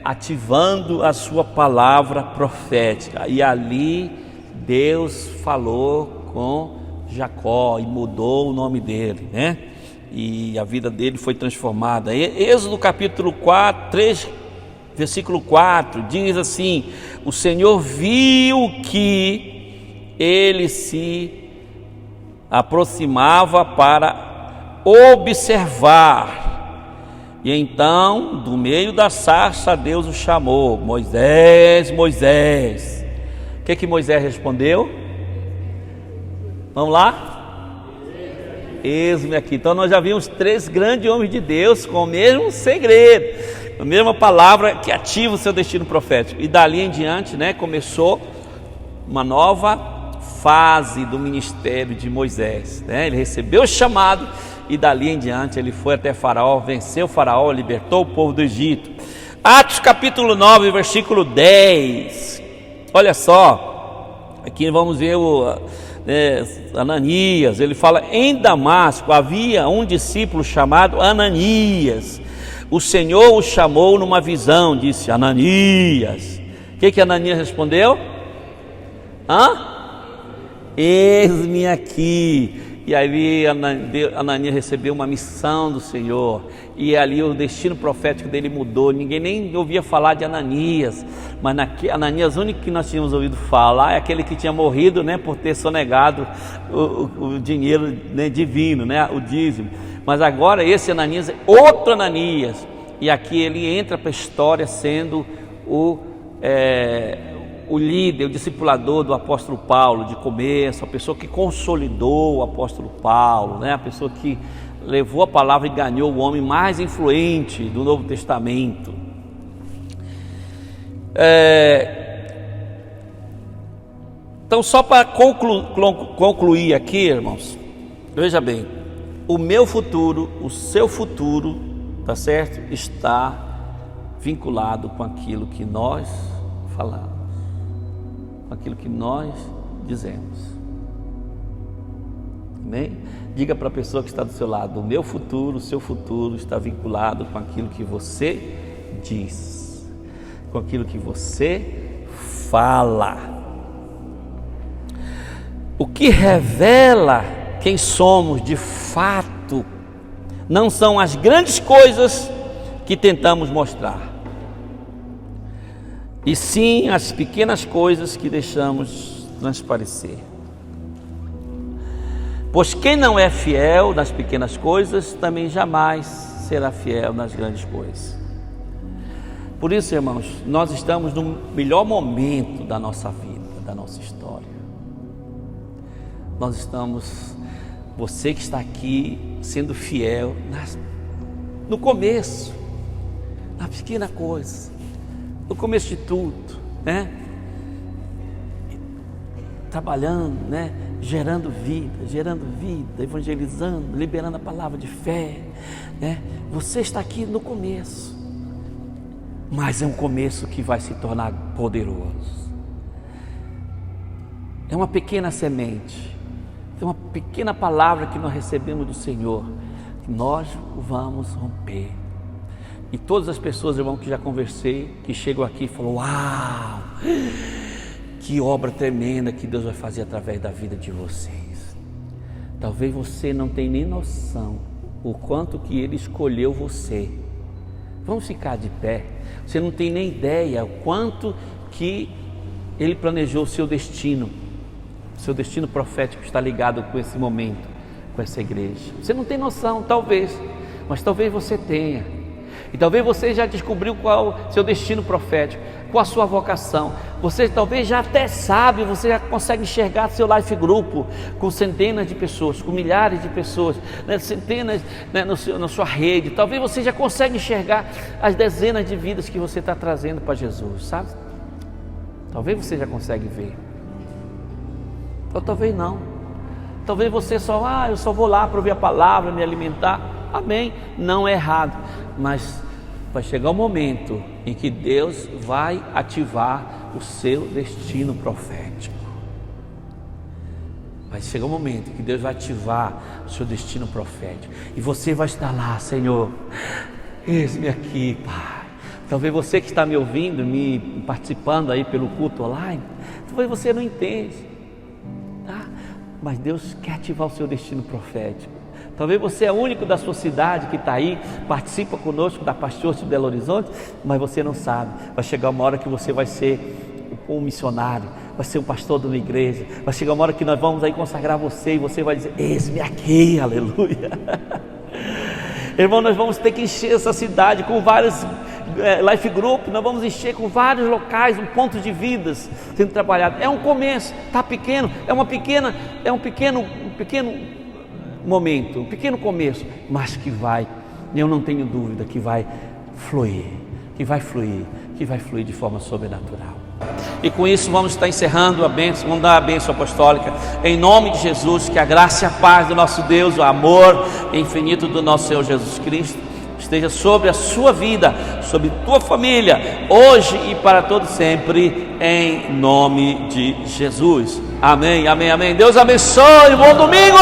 ativando a sua palavra profética. E ali Deus falou com Jacó e mudou o nome dele, né? E a vida dele foi transformada. Êxodo capítulo 3, versículo 4, diz assim: o Senhor viu que ele se aproximava para observar, e então do meio da sarça Deus o chamou: Moisés, Moisés. O que Moisés respondeu? Vamos lá? Eis-me aqui. Então nós já vimos 3 grandes homens de Deus com o mesmo segredo, a mesma palavra que ativa o seu destino profético. E dali em diante, começou uma nova fase do ministério de Moisés, Ele recebeu o chamado e dali em diante ele foi até Faraó, venceu Faraó, libertou o povo do Egito. Atos capítulo 9, versículo 10. Olha só, aqui vamos ver Ananias. Ele fala: em Damasco havia um discípulo chamado Ananias. O Senhor o chamou numa visão, disse: Ananias. O que Ananias respondeu? Eis-me aqui. e ali Ananias recebeu uma missão do Senhor, e ali o destino profético dele mudou. Ninguém nem ouvia falar de Ananias, mas Ananias, o único que nós tínhamos ouvido falar é aquele que tinha morrido, né, por ter sonegado o dinheiro, né, divino, né, o dízimo. Mas agora esse Ananias é outro Ananias, e aqui ele entra para a história sendo o líder, o discipulador do apóstolo Paulo de começo, a pessoa que consolidou o apóstolo Paulo, né? A pessoa que levou a palavra e ganhou o homem mais influente do Novo Testamento. Então, só para concluir aqui, irmãos, veja bem, o meu futuro, o seu futuro, tá certo? Está vinculado com aquilo que nós falamos, com aquilo que nós dizemos. Amém? Diga para a pessoa que está do seu lado: o meu futuro, o seu futuro está vinculado com aquilo que você diz, com aquilo que você fala. O que revela quem somos de fato não são as grandes coisas que tentamos mostrar, e sim as pequenas coisas que deixamos transparecer. Pois quem não é fiel nas pequenas coisas, também jamais será fiel nas grandes coisas. Por isso, irmãos, nós estamos no melhor momento da nossa vida, da nossa história. Nós estamos, você que está aqui, sendo fiel no começo, na pequena coisa, no começo de tudo, né? Trabalhando, né? Gerando vida, evangelizando, liberando a palavra de fé, né? Você está aqui no começo, mas é um começo que vai se tornar poderoso. É uma pequena semente, é uma pequena palavra que nós recebemos do Senhor, que nós vamos romper. E todas as pessoas, irmão, que já conversei, que chegam aqui e falam: uau, que obra tremenda que Deus vai fazer através da vida de vocês. Talvez você não tenha nem noção o quanto que Ele escolheu você. Vamos ficar de pé. Você não tem nem ideia o quanto que Ele planejou o seu destino. O seu destino profético está ligado com esse momento, com essa igreja. Você não tem noção, talvez, mas talvez você tenha. E talvez você já descobriu qual é o seu destino profético, qual a sua vocação. Você talvez já até sabe, você já consegue enxergar seu life grupo com centenas de pessoas, com milhares de pessoas, né, centenas, né, na sua rede. Talvez você já consegue enxergar as dezenas de vidas que você está trazendo para Jesus, sabe? Talvez você já consegue ver. Ou talvez não. Talvez você eu só vou lá para ouvir a palavra, me alimentar. Amém, não é errado, mas vai chegar um momento em que Deus vai ativar o seu destino profético. Vai chegar um momento em que Deus vai ativar o seu destino profético, e você vai estar lá: Senhor, eis-me aqui, Pai. Talvez você que está me ouvindo, me participando aí pelo culto online, talvez você não entende, tá? Mas Deus quer ativar o seu destino profético. Talvez você é o único da sua cidade que está aí, participa conosco da Pastor de Belo Horizonte, mas você não sabe. Vai chegar uma hora que você vai ser um missionário, vai ser um pastor de uma igreja. Vai chegar uma hora que nós vamos aí consagrar você, e você vai dizer: eis-me aqui, aleluia. Irmão, nós vamos ter que encher essa cidade com vários life group, nós vamos encher com vários locais, pontos de vidas sendo trabalhados. É um começo, está pequeno, é um pequeno momento, um pequeno começo, mas que vai, eu não tenho dúvida que vai fluir de forma sobrenatural. E com isso vamos estar encerrando a bênção, vamos dar a bênção apostólica, em nome de Jesus. Que a graça e a paz do nosso Deus, o amor infinito do nosso Senhor Jesus Cristo esteja sobre a sua vida, sobre tua família, hoje e para todo sempre, em nome de Jesus. Amém, amém, amém. Deus abençoe, bom domingo!